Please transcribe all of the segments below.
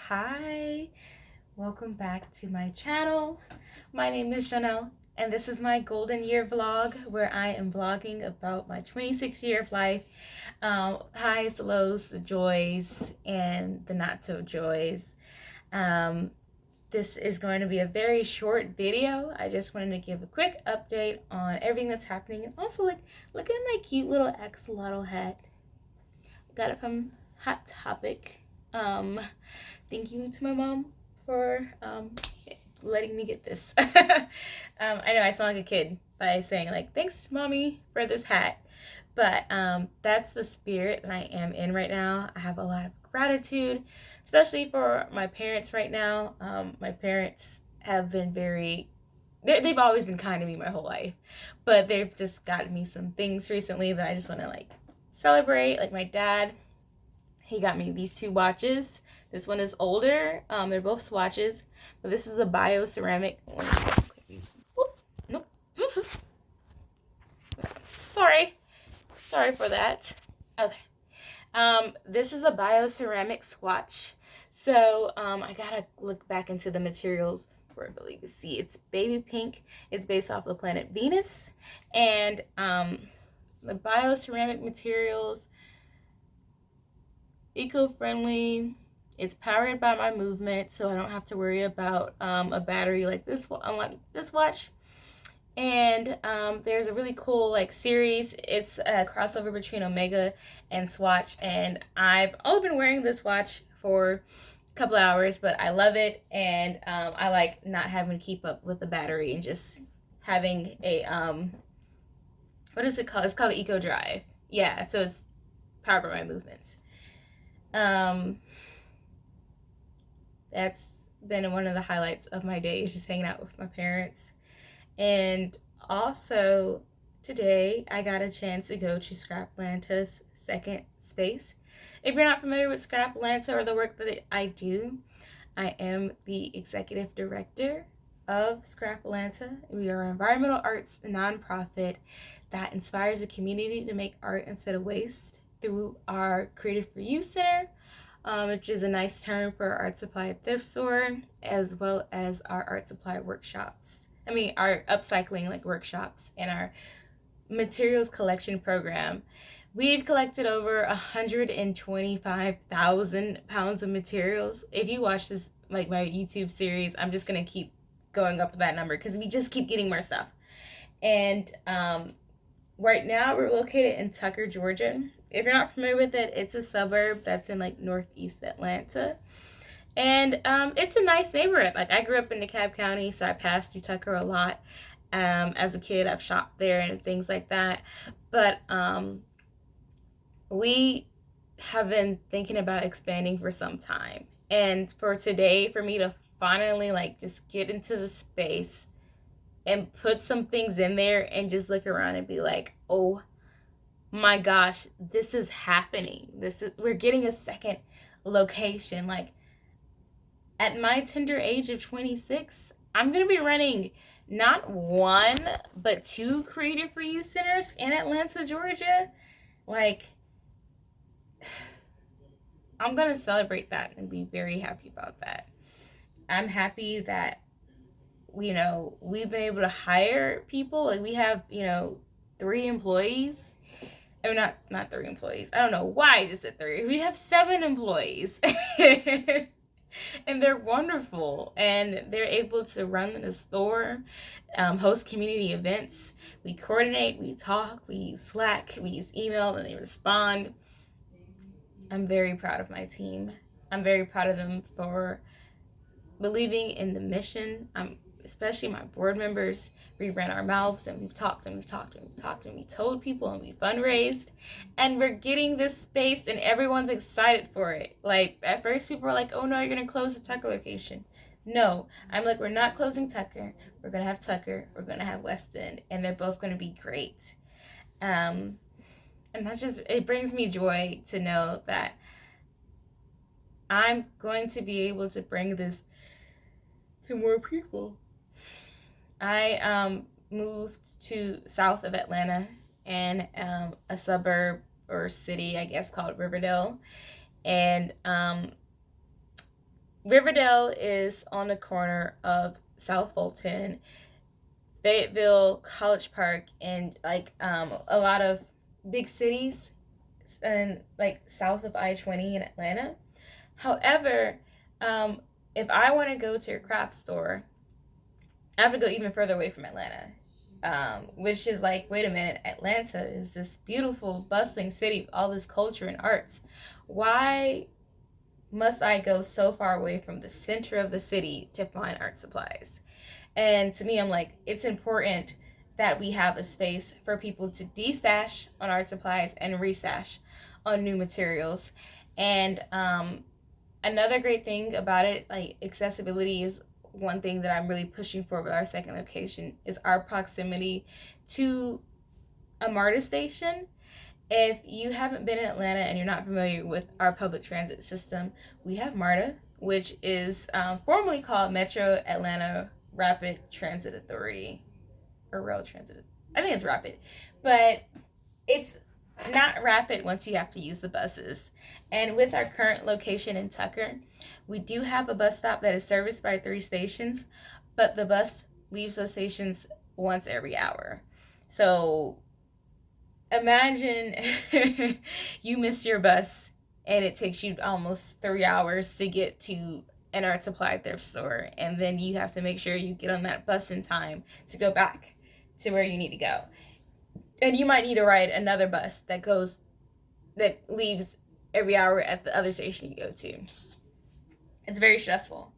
Hi, welcome back to my channel. My name is Janelle, and this is my golden year vlog where I am vlogging about my 26 year of life, highs, lows, the joys, and the not so joys. This is going to be a very short video. I just wanted to give a quick update on everything that's happening, and also look at my cute little axolotl hat. Got it from Hot Topic. Thank you to my mom for letting me get this. I know I sound like a kid by saying like, thanks mommy for this hat, but that's the spirit that I am in right now. I have a lot of gratitude, especially for my parents right now. My parents have been they've always been kind to me my whole life, but they've just gotten me some things recently that I just want to like celebrate. Like my dad, he got me these two watches. This one is older. They're both swatches, but this is a bio-ceramic. Nope. Sorry for that. Okay. This is a bio-ceramic swatch. So I gotta look back into the materials for it, but you can see it's baby pink. It's based off the planet Venus, and the bio-ceramic materials, eco-friendly. It's powered by my movement, so I don't have to worry about a battery like this one, unlike this watch. And there's a really cool like series. It's a crossover between Omega and Swatch, and I've only been wearing this watch for a couple hours, but I love it, and I like not having to keep up with the battery and just having a what is it called? It's called an Eco Drive. Yeah, so it's powered by my movements. That's been one of the highlights of my day, is just hanging out with my parents. And also today I got a chance to go to Scraplanta's second space. If you're not familiar with Scraplanta or the work that I do, I am the executive director of Scraplanta. We are an environmental arts nonprofit that inspires the community to make art instead of waste through our Creative for You Center, which is a nice term for our art supply thrift store, as well as our art supply workshops. Our upcycling like workshops and our materials collection program. We've collected over 125,000 pounds of materials. If you watch this, like my YouTube series, I'm just gonna keep going up with that number because we just keep getting more stuff. And right now we're located in Tucker, Georgia. If you're not familiar with it, it's a suburb that's in like northeast Atlanta. And it's a nice neighborhood. Like I grew up in DeKalb County, so I passed through Tucker a lot. As a kid, I've shopped there and things like that. But we have been thinking about expanding for some time. And for today, for me to finally like just get into the space and put some things in there and just look around and be like, oh my gosh, this is happening. We're getting a second location. Like at my tender age of 26, I'm gonna be running not one but two Creative for You centers in Atlanta, Georgia. Like I'm gonna celebrate that and be very happy about that. I'm happy that we've been able to hire people. Like we have 3 employees. I mean, not 3 employees. I don't know why I just said 3. We have 7 employees. And they're wonderful. And they're able to run the store, host community events. We coordinate, we talk, we use Slack, we use email, and they respond. I'm very proud of my team. I'm very proud of them for believing in the mission. Especially my board members. We ran our mouths and we've talked and we've talked and we've talked and we told people and we fundraised, and we're getting this space and everyone's excited for it. Like at first people were like, oh no, you're gonna close the Tucker location. No, I'm like, we're not closing Tucker. We're gonna have Tucker, we're gonna have West End, and they're both gonna be great. And that's just, it brings me joy to know that I'm going to be able to bring this to more people. I moved to south of Atlanta in a suburb or city, I guess, called Riverdale. And Riverdale is on the corner of South Fulton, Fayetteville, College Park, and like a lot of big cities and like south of I-20 in Atlanta. However, if I want to go to a craft store, I have to go even further away from Atlanta, which is like, wait a minute, Atlanta is this beautiful, bustling city with all this culture and arts. Why must I go so far away from the center of the city to find art supplies? And to me, I'm like, it's important that we have a space for people to destash on art supplies and restash on new materials. And another great thing about it, like accessibility, is one thing that I'm really pushing for with our second location is our proximity to a MARTA station. If you haven't been in Atlanta and you're not familiar with our public transit system, we have MARTA, which is formerly called Metro Atlanta Rapid Transit Authority, or Rail Transit. I think it's Rapid, but it's not rapid once you have to use the buses. And with our current location in Tucker, we do have a bus stop that is serviced by 3 stations, but the bus leaves those stations once every hour. So imagine you miss your bus and it takes you almost 3 hours to get to an art supply thrift store, and then you have to make sure you get on that bus in time to go back to where you need to go. And you might need to ride another bus that leaves every hour at the other station you go to. It's very stressful.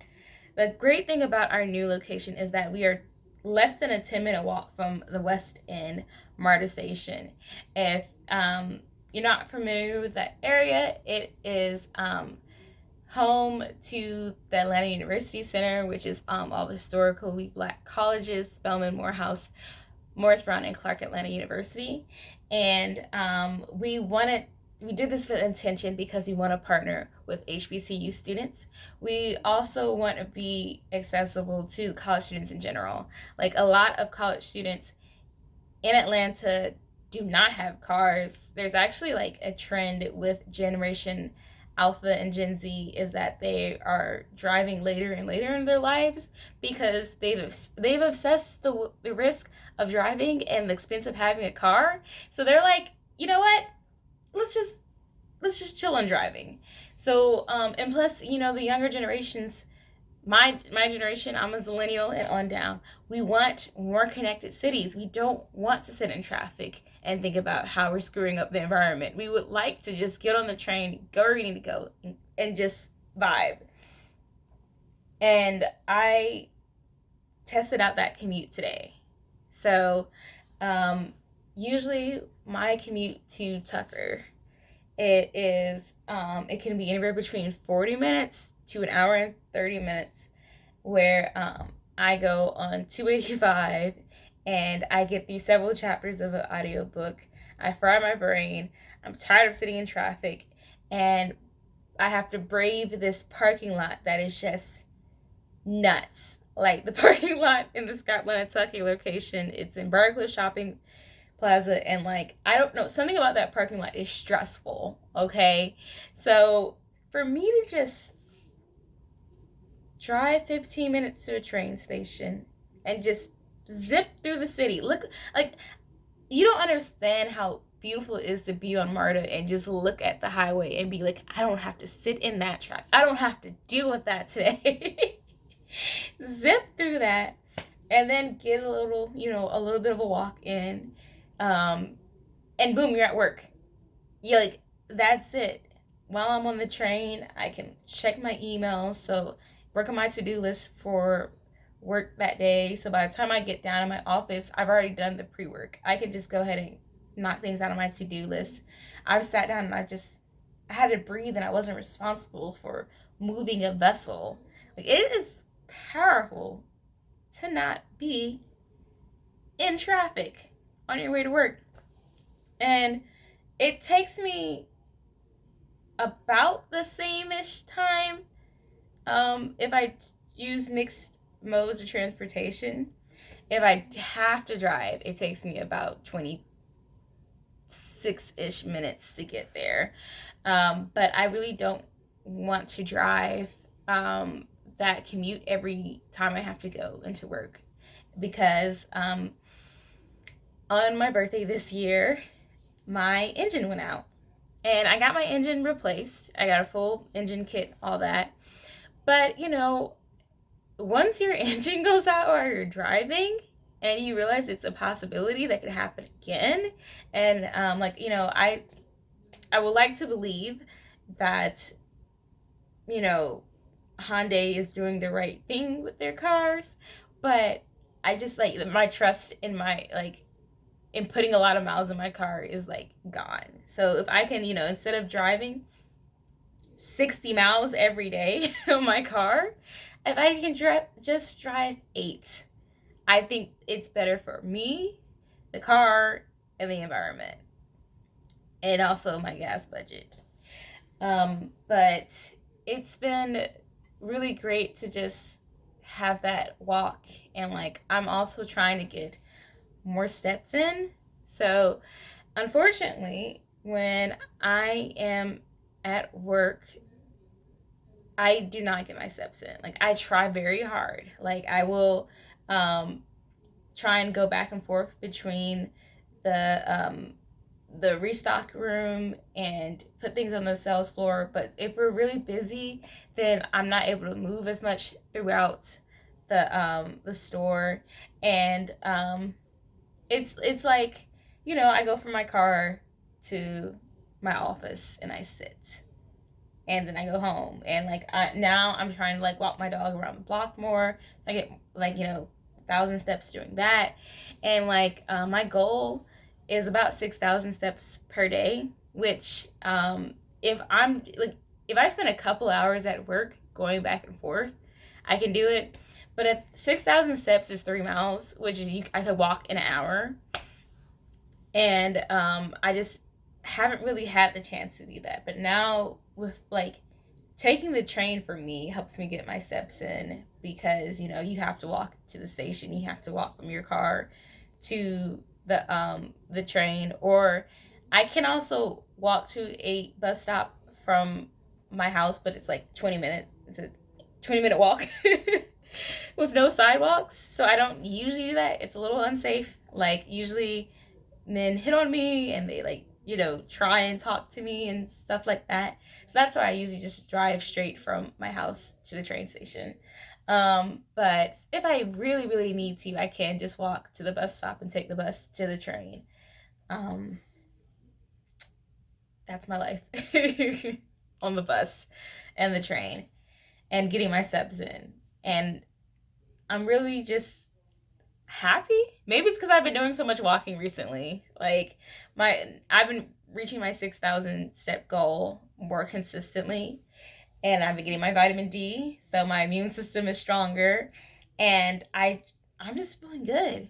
The great thing about our new location is that we are less than a 10-minute walk from the West End MARTA station. If you're not familiar with that area, it is home to the Atlanta University Center, which is all the historically Black colleges, Spelman, Morehouse, Morris Brown, and Clark Atlanta University. And we did this with intention because we want to partner with HBCU students. We also want to be accessible to college students in general. Like, a lot of college students in Atlanta do not have cars. There's actually like a trend with Generation Alpha and Gen Z is that they are driving later and later in their lives because they've assessed the risk of driving and the expense of having a car. So they're like, you know what? Let's just chill on driving. So and plus, the younger generations, my generation, I'm a millennial and on down, we want more connected cities. We don't want to sit in traffic and think about how we're screwing up the environment. We would like to just get on the train, go where we need to go, and just vibe. And I tested out that commute today. So usually my commute to Tucker, it can be anywhere between 40 minutes to an hour and 30 minutes, where I go on 285 and I get through several chapters of an audiobook. I fry my brain. I'm tired of sitting in traffic, and I have to brave this parking lot that is just nuts. Like, the parking lot in the Scraplanta, Tucker location, it's in Barclays Shopping Plaza, and like, I don't know, something about that parking lot is stressful, okay? So for me to just drive 15 minutes to a train station and just zip through the city, look, like, you don't understand how beautiful it is to be on MARTA and just look at the highway and be like, I don't have to sit in that traffic. I don't have to deal with that today. Zip through that and then get a little bit of a walk in, and boom, you're at work. You're like, that's it. While I'm on the train, I can check my emails, so work on my to-do list for work that day. So by the time I get down in my office, I've already done the pre-work. I can just go ahead and knock things out of my to-do list. I've sat down and I had to breathe, and I wasn't responsible for moving a vessel. Like, it is powerful to not be in traffic on your way to work. And it takes me about the same-ish time if I use mixed modes of transportation. If I have to drive, it takes me about 26-ish minutes to get there. But I really don't want to drive that commute every time I have to go into work, because on my birthday this year, my engine went out. And I got my engine replaced. I got a full engine kit, all that. But, once your engine goes out while you're driving and you realize it's a possibility that could happen again, and I would like to believe that, Hyundai is doing the right thing with their cars, but I just like my trust in my in putting a lot of miles in my car is gone. So if I can, instead of driving 60 miles every day on my car, if I can just drive 8, I think it's better for me, the car, and the environment, and also my gas budget. But it's been really great to just have that walk, and I'm also trying to get more steps in. So unfortunately, when I am at work, I do not get my steps in. I try very hard. I will try and go back and forth between the restock room and put things on the sales floor. But if we're really busy, then I'm not able to move as much throughout the store. And it's I go from my car to my office and I sit, and then I go home, and now I'm trying to walk my dog around the block more. I get 1,000 steps doing that, and my goal is about 6,000 steps per day, which if I spend a couple hours at work going back and forth, I can do it. But if 6,000 steps is 3 miles, which is I could walk in an hour, and I just haven't really had the chance to do that. But now with taking the train for me helps me get my steps in, because you have to walk to the station, you have to walk from your car to the train, or I can also walk to a bus stop from my house, but it's 20 minutes. It's a 20-minute walk with no sidewalks. So I don't usually do that. It's a little unsafe. Usually men hit on me and they try and talk to me and stuff like that. So that's why I usually just drive straight from my house to the train station. But if I really, really need to, I can just walk to the bus stop and take the bus to the train. That's my life on the bus and the train and getting my steps in. And I'm really just happy. Maybe it's because I've been doing so much walking recently. I've been reaching my 6,000 step goal more consistently, and I've been getting my vitamin D, so my immune system is stronger, and I'm just feeling good.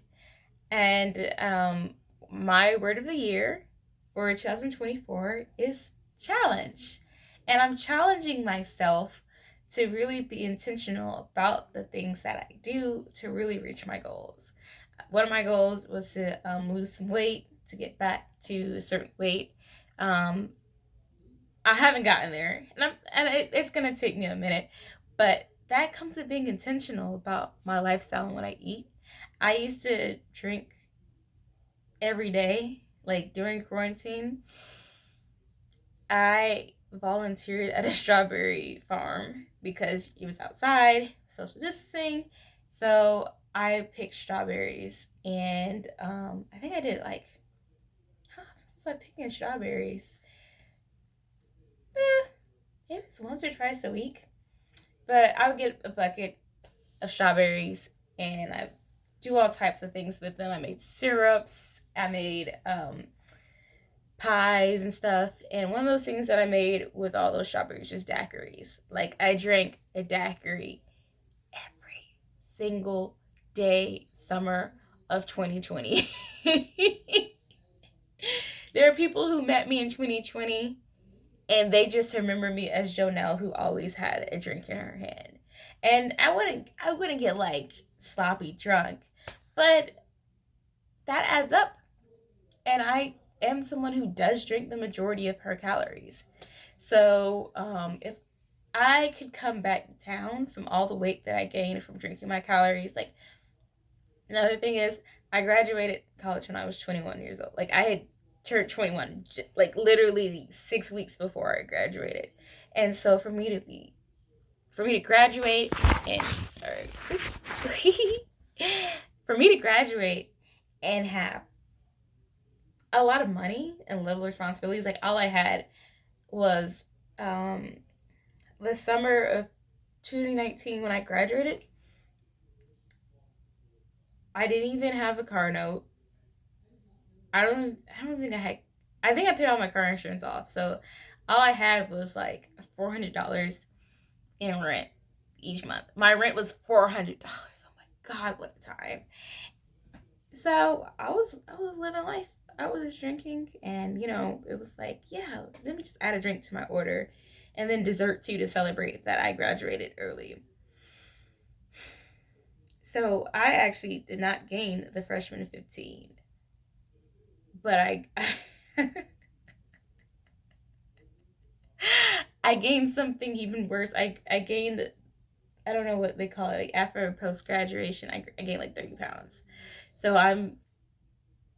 And my word of the year for 2024 is challenge, and I'm challenging myself to really be intentional about the things that I do to really reach my goals. One of my goals was to lose some weight, to get back to a certain weight. I haven't gotten there, and it's gonna take me a minute, but that comes with being intentional about my lifestyle and what I eat. I used to drink every day, during quarantine. I volunteered at a strawberry farm because it was outside, social distancing. So I picked strawberries, and I think I did how was I picking strawberries? Maybe it's once or twice a week. But I would get a bucket of strawberries, and I do all types of things with them. I made syrups, I made pies and stuff. And one of those things that I made with all those strawberries was daiquiris. I drank a daiquiri every single day summer of 2020. There are people who met me in 2020, and they just remember me as Jonelle, who always had a drink in her hand. And I wouldn't get sloppy drunk, but that adds up. And I am someone who does drink the majority of her calories. So if I could come back down from all the weight that I gained from drinking my calories. Like, another thing is, I graduated college when I was 21 years old. Like, I had turned 21, like, literally 6 weeks before I graduated. And so for me to graduate and, sorry, for me to graduate and have a lot of money and little responsibilities, like, all I had was the summer of 2019 when I graduated. I didn't even have a car note. I don't think I think I paid all my car insurance off. So all I had was like $400 in rent each month. My rent was $400. Oh my god, what a time. So I was living life. I was drinking, and it was like, yeah, let me just add a drink to my order, and then dessert too to celebrate that I graduated early. So I actually did not gain the freshman 15, but I gained something even worse. I gained, I don't know what they call it, like after post graduation, I gained like 30 pounds. So I'm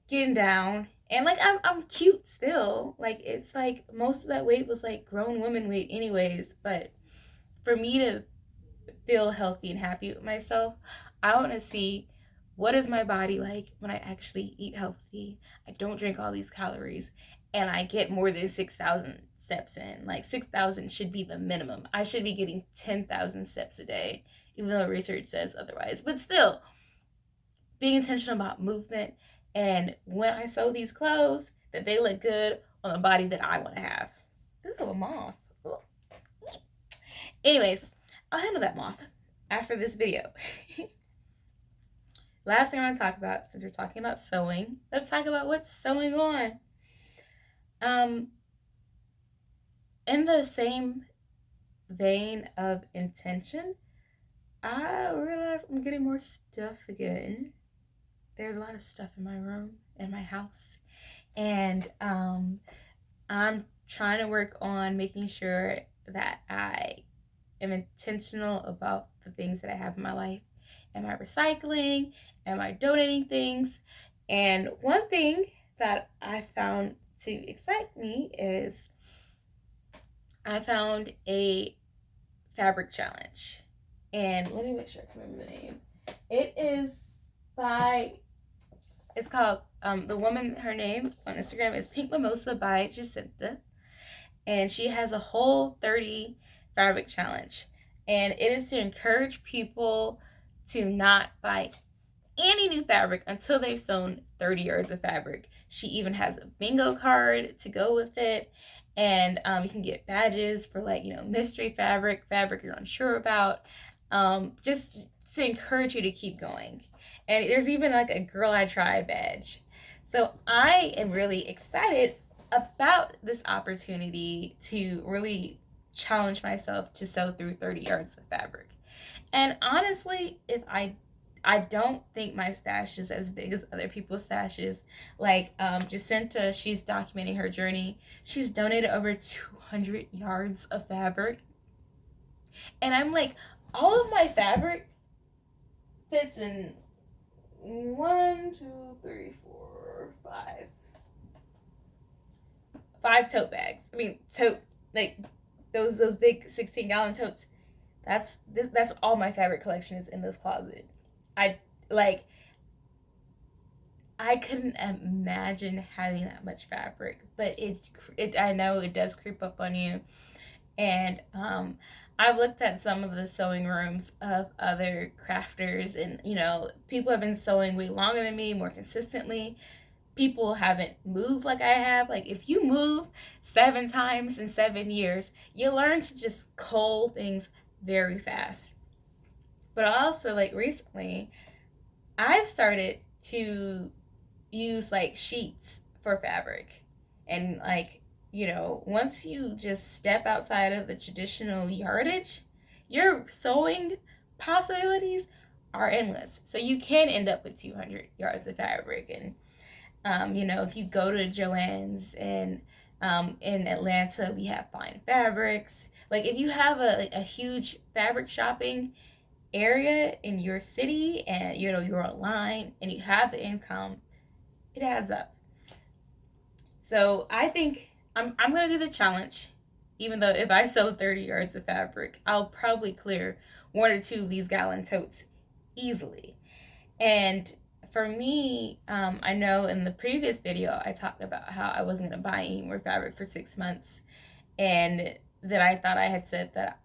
getting down, and like I'm cute still. Like, it's like most of that weight was like grown woman weight anyways, but for me to feel healthy and happy with myself, I want to see what is my body like when I actually eat healthy. I don't drink all these calories, and I get more than 6,000 steps in. Like, 6,000 should be the minimum. I should be getting 10,000 steps a day, even though research says otherwise. But still, being intentional about movement, and when I sew these clothes, that they look good on the body that I want to have. Ooh, a moth. Ooh. Anyways, I'll handle that moth after this video. Last thing I want to talk about, since we're talking about sewing, let's talk about what's sewing on. Um, in the same vein of intention, I realize I'm getting more stuff again. There's a lot of stuff in my room, in my house, and I'm trying to work on making sure that I am intentional about the things that I have in my life. Am I recycling? Am I donating things? And one thing that I found to excite me is I found a fabric challenge. And let me make sure I can remember the name. It's called, the woman, her name on Instagram is Pink Mimosa by Jacinta. And she has a whole 30 fabric challenge. And it is to encourage people to not buy any new fabric until they've sewn 30 yards of fabric. She even has a bingo card to go with it. And you can get badges for, like, mystery fabric you're unsure about, just to encourage you to keep going. And there's even like a Girl I Try badge. So I am really excited about this opportunity to really challenge myself to sew through 30 yards of fabric. And honestly, if I don't think my stash is as big as other people's stashes. Like, Jacinta, she's documenting her journey. She's donated over 200 yards of fabric. And I'm like, all of my fabric fits in 1, 2, 3, 4, 5. 5 tote bags. I mean, like those big 16-gallon totes. That's all my fabric collection is in this closet. I couldn't imagine having that much fabric, but I know it does creep up on you. And I've looked at some of the sewing rooms of other crafters, and people have been sewing way longer than me, more consistently. People haven't moved like I have. Like, if you move 7 times in 7 years, you learn to just cull things very fast. But also, like, recently, I've started to use like sheets for fabric. And like, once you just step outside of the traditional yardage, your sewing possibilities are endless. So you can end up with 200 yards of fabric. And if you go to Joann's and In Atlanta, we have fine fabrics. Like, if you have a huge fabric shopping area in your city, and you're online and you have the income, it adds up. So I think I'm gonna do the challenge, even though if I sell 30 yards of fabric, I'll probably clear 1 or 2 of these gallon totes easily. And for me, I know in the previous video I talked about how I wasn't gonna buy any more fabric for 6 months, and then I thought I had said that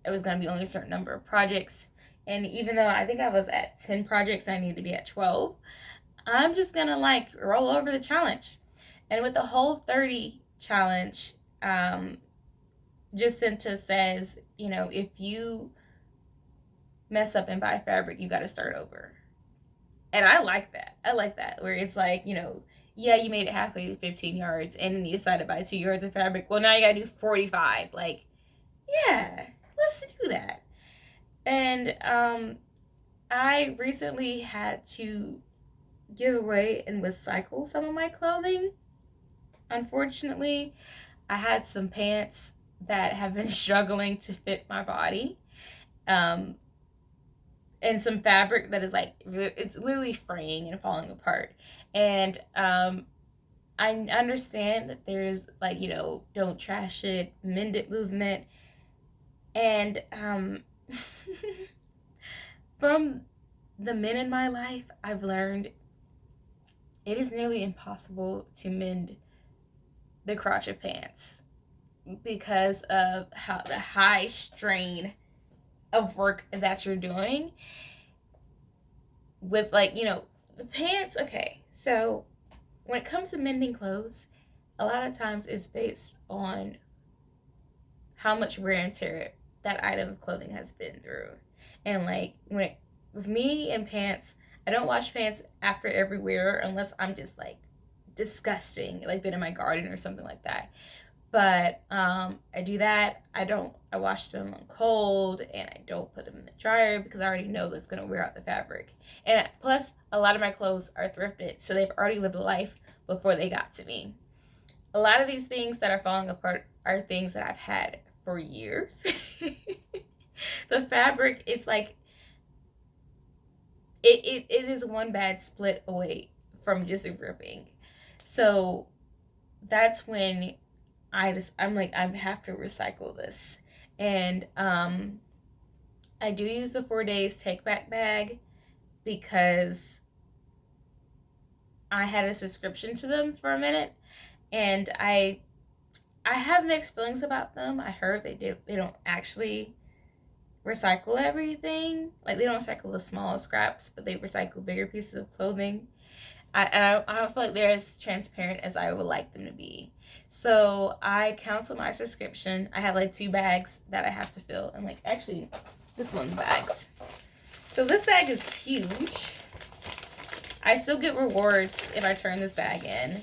it was gonna be only a certain number of projects. And even though I think I was at 10 projects, I need to be at 12. I'm just gonna like roll over the challenge. And with the whole 30 challenge, Jacinta says, if you mess up and buy fabric, you got to start over. And I like that. Where it's like, yeah, you made it halfway to 15 yards and then you decided to buy 2 yards of fabric. Well, now you got to do 45. Like, yeah, let's do that. And I recently had to give away and recycle some of my clothing. Unfortunately, I had some pants that have been struggling to fit my body, and some fabric that is like, it's literally fraying and falling apart. And I understand that there's like, don't trash it, mend it movement. And from the men in my life, I've learned it is nearly impossible to mend the crotch of pants because of how the high strain of work that you're doing with, like, the pants. Okay, so when it comes to mending clothes, a lot of times it's based on how much wear and tear that item of clothing has been through. And like, with me and pants, I don't wash pants after every wear unless I'm just like disgusting, like been in my garden or something like that. But I do that. I wash them on cold, and I don't put them in the dryer because I already know that's going to wear out the fabric. And plus, a lot of my clothes are thrifted, so they've already lived a life before they got to me. A lot of these things that are falling apart are things that I've had for years. The fabric, it's like, it is one bad split away from just ripping. So that's when I'm like, I have to recycle this. And I do use the 4 days take back bag because I had a subscription to them for a minute, and I have mixed feelings about them. I heard they don't actually recycle everything. Like, they don't recycle the small scraps, but they recycle bigger pieces of clothing. I don't feel like they're as transparent as I would like them to be. So I canceled my subscription. I have like 2 bags that I have to fill. And like, actually, this one's bags. So this bag is huge. I still get rewards if I turn this bag in.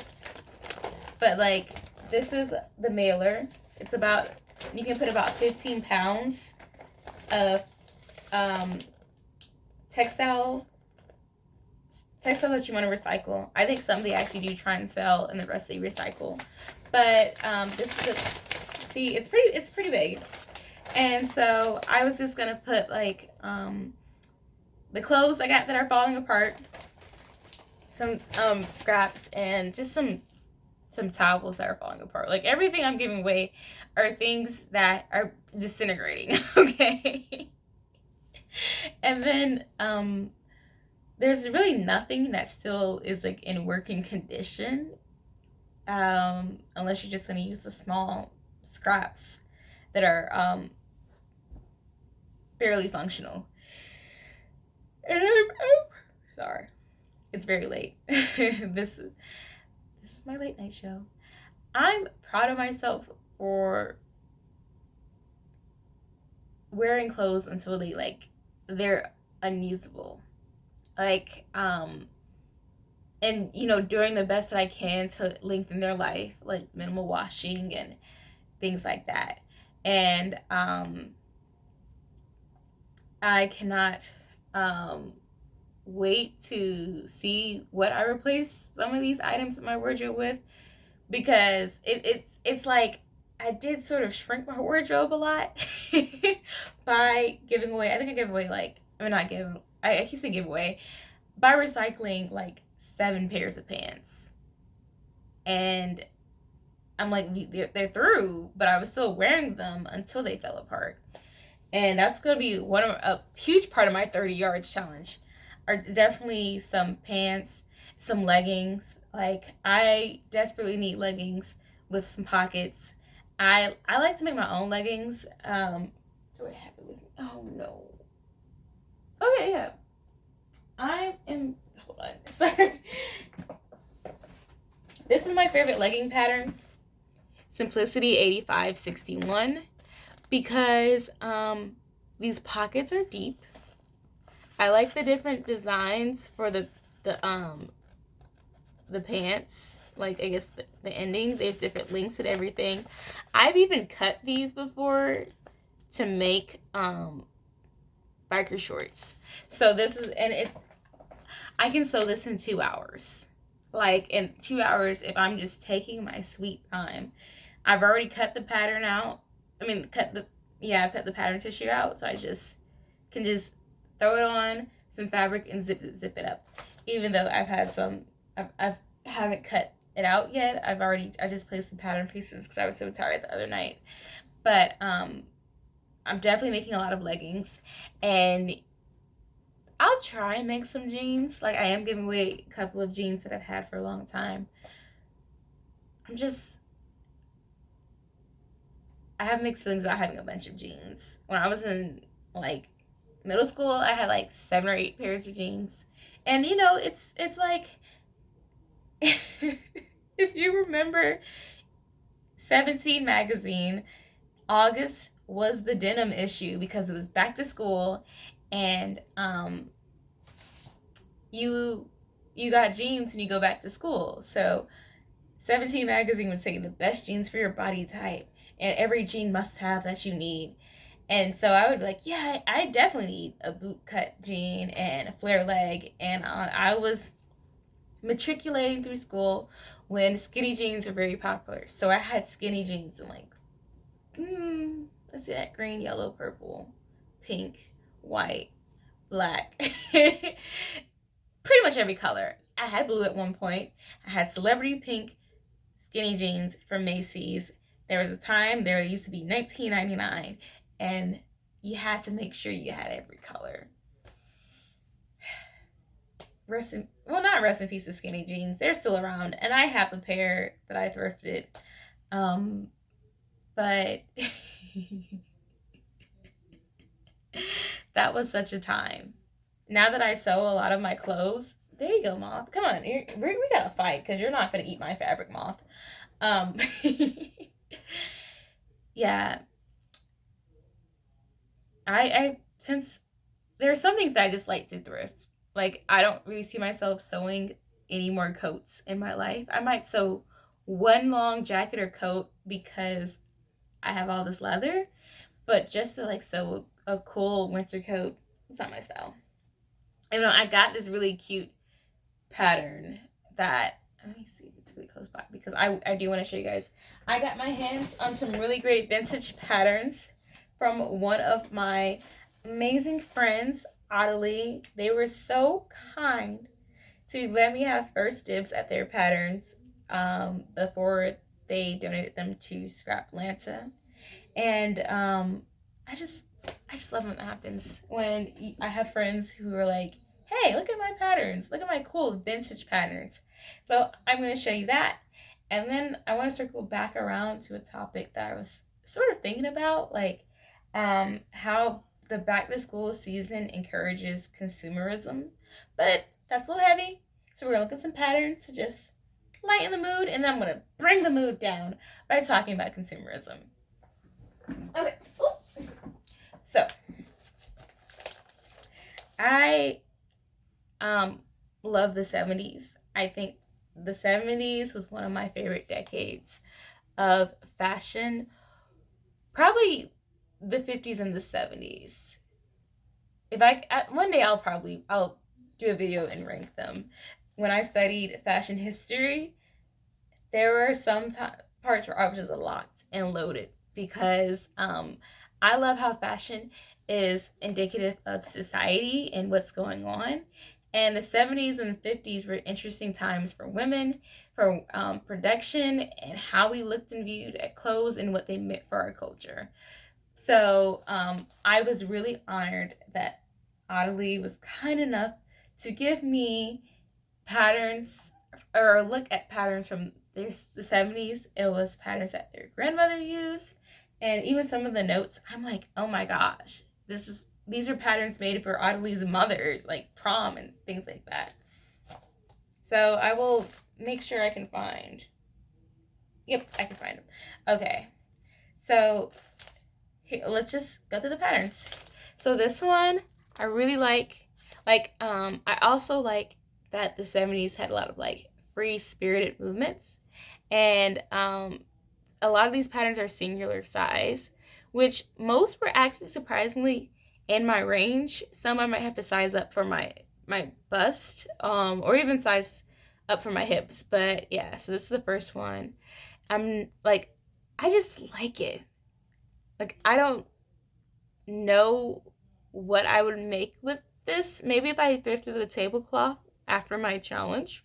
But like, this is the mailer. It's about, you can put about 15 pounds of textile that you want to recycle. I think some they actually do try and sell, and the rest they recycle. But this is see, it's pretty big. And so I was just gonna put like the clothes I got that are falling apart, some scraps, and just some towels that are falling apart. Like, everything I'm giving away are things that are disintegrating. Okay. And then there's really nothing that still is like in working condition, unless you're just going to use the small scraps that are barely functional. And I'm sorry, it's very late. This is my late night show. I'm proud of myself for wearing clothes until they're unusable. Like, and doing the best that I can to lengthen their life, like minimal washing and things like that. And I cannot wait to see what I replace some of these items in my wardrobe with, because it's like I did sort of shrink my wardrobe a lot by giving away. I think I gave away like, I mean, not give. I keep saying give away, by recycling like 7 pairs of pants, and I'm like, they're through, but I was still wearing them until they fell apart. And that's going to be a huge part of my 30 yards challenge, are definitely some pants, some leggings. Like, I desperately need leggings with some pockets. I like to make my own leggings. Do I have it with me? Oh no. Okay, yeah. I am. Hold on. Sorry. This is my favorite legging pattern, Simplicity 8561, because these pockets are deep. I like the different designs for the pants. Like, I guess the endings. There's different lengths and everything. I've even cut these before to make biker shorts. So this is, and I can sew this in 2 hours. Like, in 2 hours, if I'm just taking my sweet time. I've already cut the pattern out. I mean, I've cut the pattern tissue out, so I can just throw it on some fabric and zip it up. Even though I've had some, I haven't cut it out yet. I just placed the pattern pieces because I was so tired the other night. But I'm definitely making a lot of leggings, and I'll try and make some jeans. Like, I am giving away a couple of jeans that I've had for a long time. I have mixed feelings about having a bunch of jeans. When I was in, like, middle school, I had, like, 7 or 8 pairs of jeans. And, you know, it's like, if you remember 17 magazine, August was the denim issue because it was back to school, and you got jeans when you go back to school. So 17 magazine would say the best jeans for your body type, and every jean must have that you need. And so I would be like, yeah, I definitely need a boot cut jean and a flare leg. And I was matriculating through school when skinny jeans were very popular. So I had skinny jeans in, like, let's see, that green, yellow, purple, pink, white, black. Pretty much every color. I had blue at one point. I had celebrity pink skinny jeans from Macy's. There was a time there used to be $19.99, and you had to make sure you had every color. Not rest in peace to skinny jeans. They're still around, and I have a pair that I thrifted. But that was such a time. Now that I sew a lot of my clothes, there you go, moth. Come on, we gotta fight because you're not gonna eat my fabric, moth. Yeah. Since there are some things that I just like to thrift. Like, I don't really see myself sewing any more coats in my life. I might sew one long jacket or coat because I have all this leather, but just to, like, sew a cool winter coat, it's not my style. And, you know, I got this really cute pattern that, let me see if it's really close by, because I do want to show you guys. I got my hands on some really great vintage patterns from one of my amazing friends, Adelie. They were so kind to let me have first dibs at their patterns before they donated them to Scraplanta. And I just love when that happens, when I have friends who are like, hey, look at my patterns, look at my cool vintage patterns. So I'm going to show you that, and then I want to circle back around to a topic that I was sort of thinking about, like how the back to school season encourages consumerism, but that's a little heavy. So we're going to look at some patterns to just lighten the mood, and then I'm going to bring the mood down by talking about consumerism. Okay. Ooh. So I love the 70s. I think the 70s was one of my favorite decades of fashion. Probably the 50s and the 70s. One day I'll do a video and rank them. When I studied fashion history, there were some parts where I was just locked and loaded because I love how fashion is indicative of society and what's going on. And the 70s and 50s were interesting times for women, for production, and how we looked and viewed at clothes and what they meant for our culture. So I was really honored that Audley was kind enough to give me patterns or look at patterns from the 70s. It was patterns that their grandmother used, and even some of the notes, I'm like, oh my gosh, these are patterns made for Audley's mothers, like prom and things like that. So I will make sure I can find. Yep, I can find them. Okay, so here, let's just go through the patterns. So this one I really like. I also like that the 70s had a lot of like free spirited movements, and a lot of these patterns are singular size, which most were actually surprisingly in my range. Some I might have to size up for my bust, or even size up for my hips. But yeah, so this is the first one. I'm like, I just like it. Like, I don't know what I would make with this. Maybe if I thrifted a tablecloth after my challenge,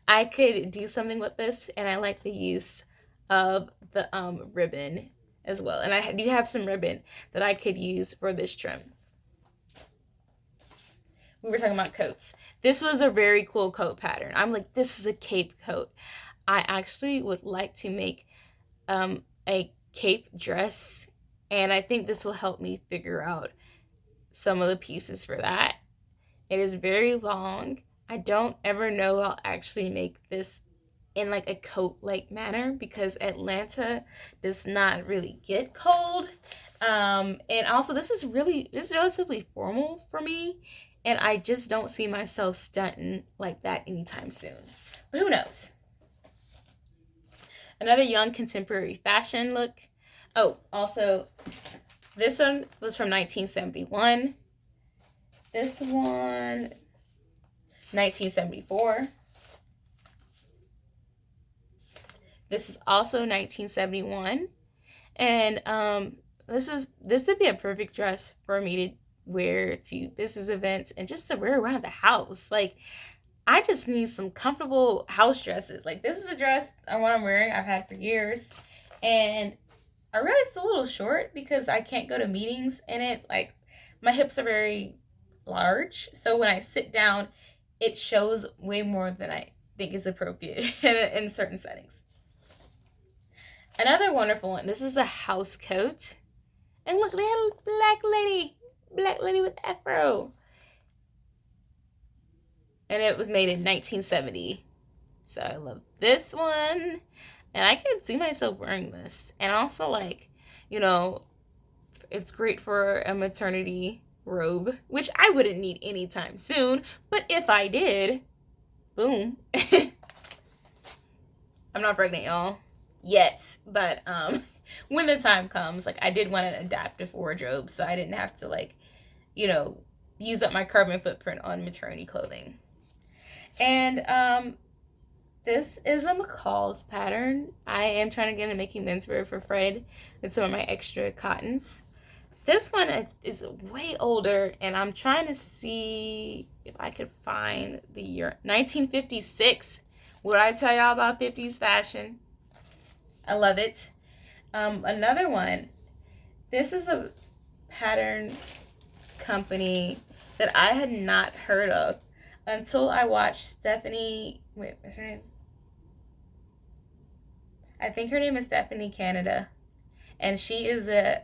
I could do something with this. And I like the use of the ribbon as well. And I do have some ribbon that I could use for this trim. We were talking about coats. This was a very cool coat pattern. I'm like, this is a cape coat. I actually would like to make a cape dress, and I think this will help me figure out some of the pieces for that. It is very long. I don't ever know I'll actually make this in like a coat like manner because Atlanta does not really get cold. And also this is relatively formal for me, and I just don't see myself stunting like that anytime soon. But who knows? Another young contemporary fashion look. Oh, also, this one was from 1971. This one, 1974. This is also 1971. And this would be a perfect dress for me to wear to business events and just to wear around the house. Like, I just need some comfortable house dresses. Like, this is a dress what I'm wearing, I've had for years. And I realize it's a little short because I can't go to meetings in it. Like, my hips are very large. So when I sit down, it shows way more than I think is appropriate in certain settings. Another wonderful one. This is a house coat. And look, they had a black lady with afro. And it was made in 1970. So I love this one. And I can see myself wearing this. And also, like, you know, it's great for a maternity robe, which I wouldn't need anytime soon. But if I did, boom. I'm not pregnant, y'all, yet. But when the time comes, like, I did want an adaptive wardrobe, so I didn't have to, like, you know, use up my carbon footprint on maternity clothing. And this is a McCall's pattern. I am trying to get into making menswear for Fred with some of my extra cottons. This one is way older, and I'm trying to see if I could find the year. 1956. What I tell y'all about 50s fashion? I love it. Another one. This is a pattern company that I had not heard of until I watched Stephanie. Wait, what's her name? I think her name is Stephanie Canada, and I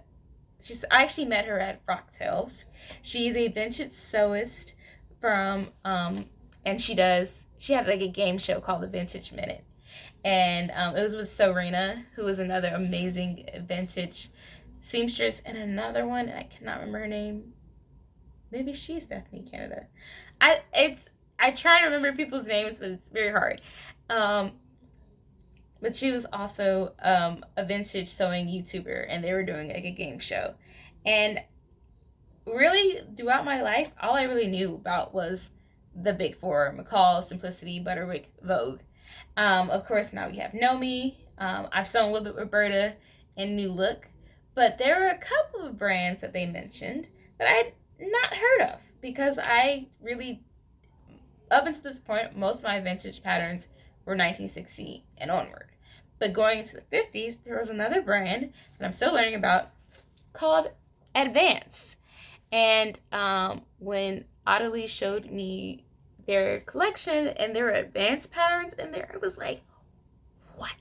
actually met her at Frock Tales. She's a vintage sewist from and she had like a game show called the Vintage Minute, and it was with Serena, who is another amazing vintage seamstress, and another one, and I cannot remember her name. Maybe she's Stephanie Canada. I try to remember people's names, but it's very hard. But she was also a vintage sewing YouTuber, and they were doing like a game show. And really, throughout my life, all I really knew about was the big four: McCall, Simplicity, Butterwick, Vogue. Of course, now we have Nomi. I've sewn a little bit with Roberta and New Look. But there were a couple of brands that they mentioned that I had not heard of because I really, up until this point, most of my vintage patterns were 1960 and onward. But going into the 50s, there was another brand that I'm still learning about called Advance. And when Adelie showed me their collection and there were advanced patterns in there, I was like, what?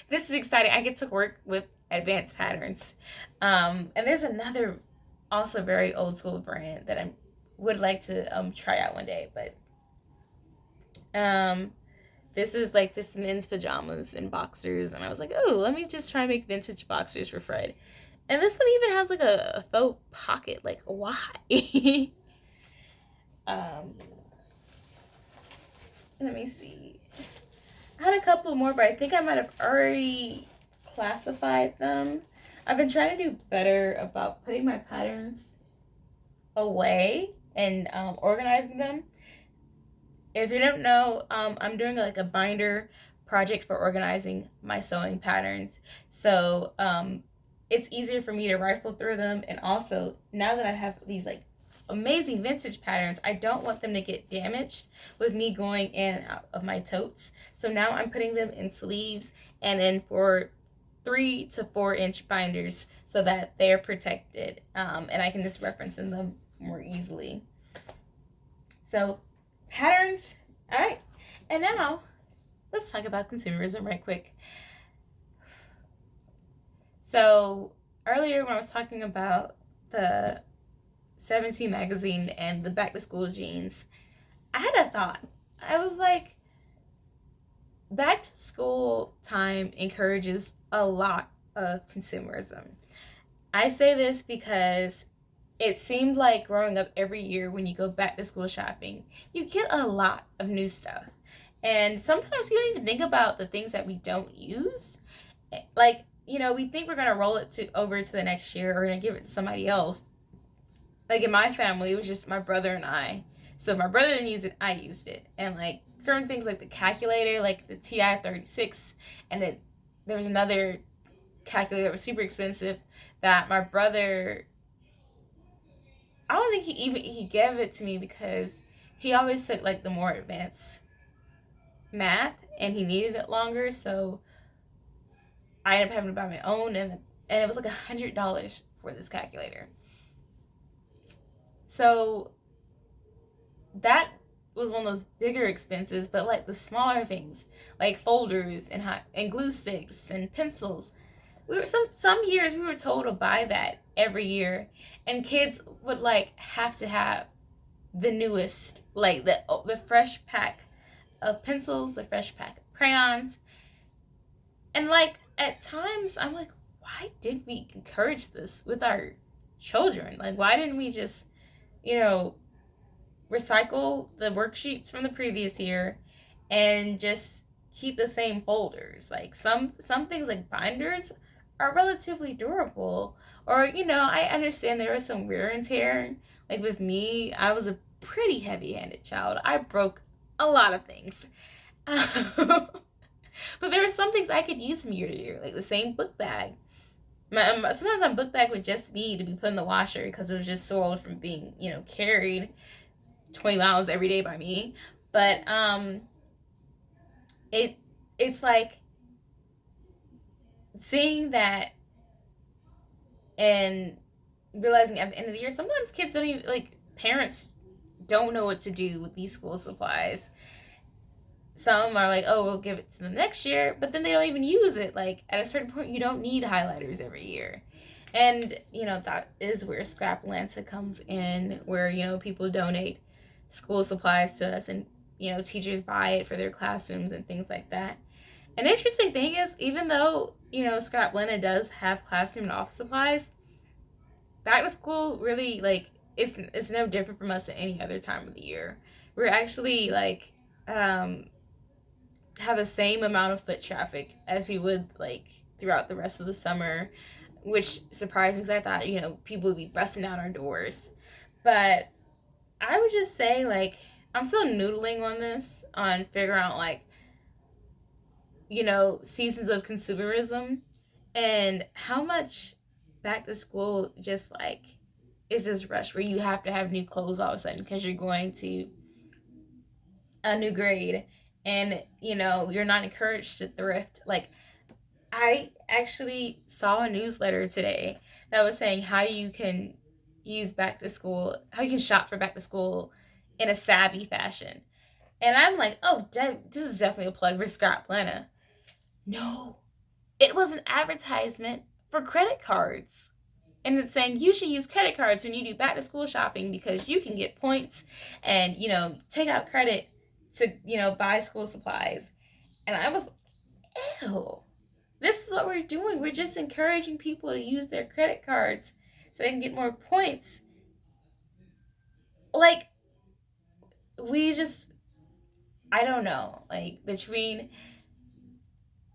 This is exciting. I get to work with advanced patterns. And there's another also very old school brand that I would like to try out one day. But this is like just men's pajamas and boxers. And I was like, oh, let me just try and make vintage boxers for Fred. And this one even has like a faux pocket. Like, why? Let me see. I had a couple more, but I think I might have already classified them. I've been trying to do better about putting my patterns away and organizing them. If you don't know, I'm doing like a binder project for organizing my sewing patterns. So it's easier for me to rifle through them. And also, now that I have these like amazing vintage patterns, I don't want them to get damaged with me going in and out of my totes. So now I'm putting them in sleeves and in for 3 to 4 inch binders so that they're protected, and I can just reference in them more easily. So patterns, all right. And now let's talk about consumerism right quick. So earlier when I was talking about the 17 magazine and the back to school jeans, I had a thought. I was like, back to school time encourages a lot of consumerism. I say this because it seemed like growing up every year when you go back to school shopping, you get a lot of new stuff. And sometimes you don't even think about the things that we don't use. Like, you know, we think we're going to roll it over to the next year or going to give it to somebody else. Like in my family, it was just my brother and I. So if my brother didn't use it, I used it. And like certain things like the calculator, like the TI-36, and then there was another calculator that was super expensive that my brother, I don't think he gave it to me because he always took like the more advanced math and he needed it longer, so I ended up having to buy my own, and it was like $100 for this calculator. So that was one of those bigger expenses, but like the smaller things, like folders and glue sticks and pencils, we were some years we were told to buy that every year, and kids would like have to have the newest, like the fresh pack of pencils, the fresh pack of crayons, and like at times I'm like, why did we encourage this with our children? Like, why didn't we just, you know, recycle the worksheets from the previous year and just keep the same folders? Like some things like binders are relatively durable, or you know, I understand there was some wear and tear. Like with me, I was a pretty heavy-handed child. I broke a lot of things. But there were some things I could use from year to year, like the same book bag. Sometimes my book bag would just need to be put in the washer because it was just so old from being, you know, carried 20 miles every day by me. But it's like seeing that and realizing at the end of the year, sometimes kids don't even, like, parents don't know what to do with these school supplies. Some are like, oh, we'll give it to them next year, but then they don't even use it. Like, at a certain point, you don't need highlighters every year. And, you know, that is where Scraplanta comes in, where, you know, people donate school supplies to us and, you know, teachers buy it for their classrooms and things like that. An interesting thing is, even though, you know, Scraplanta does have classroom and office supplies, back to school really, like, it's no different from us at any other time of the year. We're actually, like, have the same amount of foot traffic as we would like throughout the rest of the summer, which surprised me because I thought, you know, people would be busting out our doors. But I would just say, like, I'm still noodling on this, on figuring out like seasons of consumerism, and how much back to school just like is this rush where you have to have new clothes all of a sudden because you're going to a new grade, and you're not encouraged to thrift. Like, I actually saw a newsletter today that was saying how you can use back to school, how you can shop for back to school in a savvy fashion. And I'm like, oh, this is definitely a plug for Scraplanta. No, it was an advertisement for credit cards. And it's saying you should use credit cards when you do back to school shopping because you can get points and, take out credit to, buy school supplies. And I was, ew. This is what we're doing. We're just encouraging people to use their credit cards so they can get more points. Like, I don't know. Like, between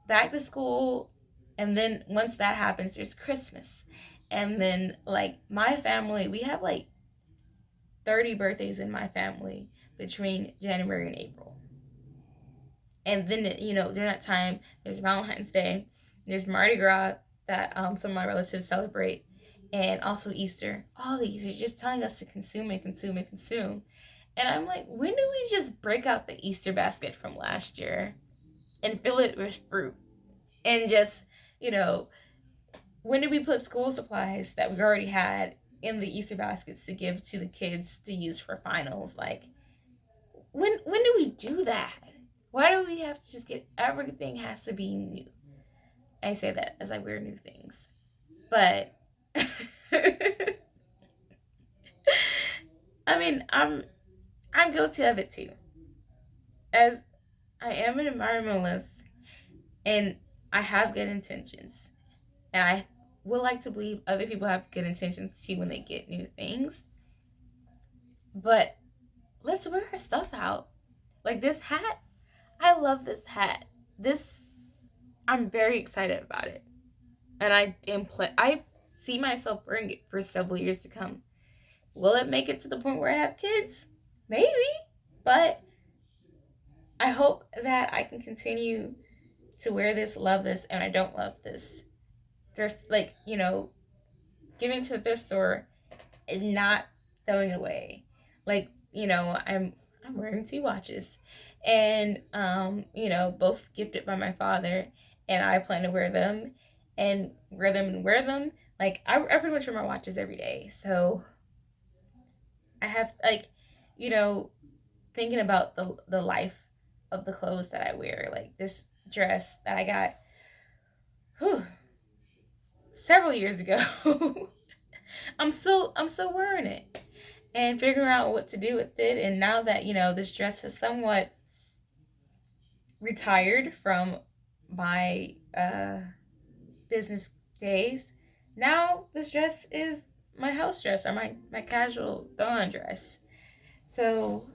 back to school and then once that happens, there's Christmas. And then, like, my family, we have like 30 birthdays in my family between January and April. And then, during that time, there's Valentine's Day, there's Mardi Gras that some of my relatives celebrate, and also Easter. All these are just telling us to consume and consume and consume. And I'm like, when do we just break out the Easter basket from last year and fill it with fruit? And just, when did we put school supplies that we already had in the Easter baskets to give to the kids to use for finals? Like, when do we do that? Why do we have to just get everything has to be new? I say that as I wear new things. But I mean, I'm guilty of it too. As I am an environmentalist and I have good intentions. And I would like to believe other people have good intentions too when they get new things. But let's wear our stuff out. Like this hat. I love this hat. I'm very excited about it. And I see myself wearing it for several years to come. Will it make it to the point where I have kids? Maybe. But I hope that I can continue to wear this, love this, and I don't love this. Thrift, like, giving to the thrift store and not throwing it away. Like, I'm wearing 2 watches. And both gifted by my father, and I plan to wear them and wear them and wear them. Like, I pretty much wear my watches every day. So I have, like, thinking about the life of the clothes that I wear. Like this dress that I got several years ago. I'm still wearing it and figuring out what to do with it. And now that, this dress has somewhat retired from my business days, now this dress is my house dress or my casual throw-on dress. So,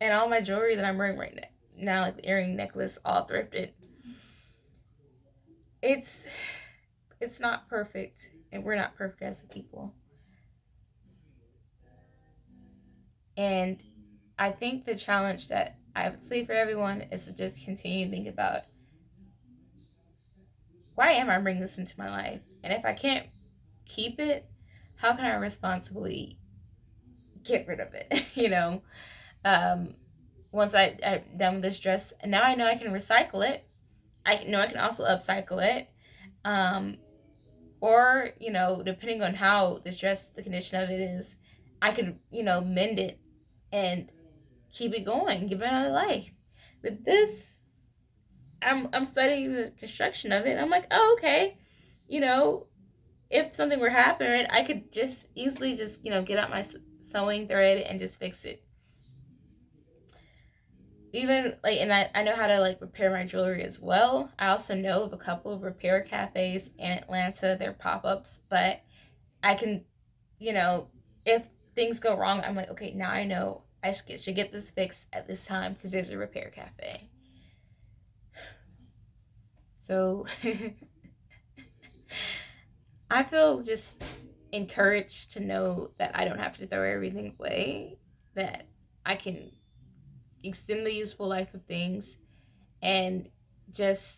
and all my jewelry that I'm wearing right now, like the earring, necklace, all thrifted. It's not perfect, and we're not perfect as a people. And I think the challenge that I would say for everyone is to just continue to think about, why am I bringing this into my life? And if I can't keep it, how can I responsibly get rid of it? Once I'm done with this dress, and now I know I can recycle it. I know I can also upcycle it. Or, depending on how this dress, the condition of it is, I could, mend it and keep it going, give it another life. With this, I'm studying the construction of it. I'm like, oh, okay. If something were happening, I could just easily just, get out my sewing thread and just fix it. Even, like, and I know how to, like, repair my jewelry as well. I also know of a couple of repair cafes in Atlanta. They're pop-ups, but I can, if things go wrong, I'm like, okay, now I know I should get this fixed at this time because there's a repair cafe. So I feel just encouraged to know that I don't have to throw everything away, that I can extend the useful life of things and just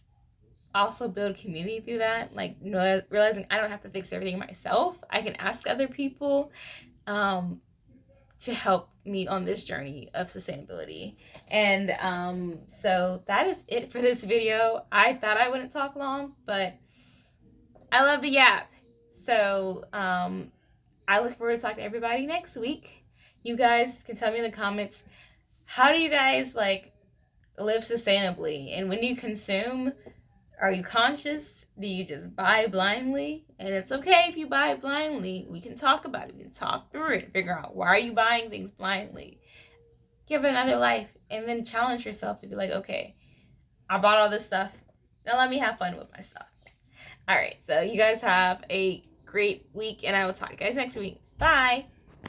also build community through that. Like, you know, realizing I don't have to fix everything myself. I can ask other people to help me on this journey of sustainability. And so that is it for this video. I thought I wouldn't talk long, but I love to yap. So I look forward to talking to everybody next week. You guys can tell me in the comments, how do you guys like live sustainably? And when you consume, are you conscious? Do you just buy blindly? And it's okay if you buy blindly. We can talk about it. We can talk through it. Figure out, why are you buying things blindly? Give it another life. And then challenge yourself to be like, okay, I bought all this stuff. Now let me have fun with my stuff. All right. So you guys have a great week. And I will talk to you guys next week. Bye.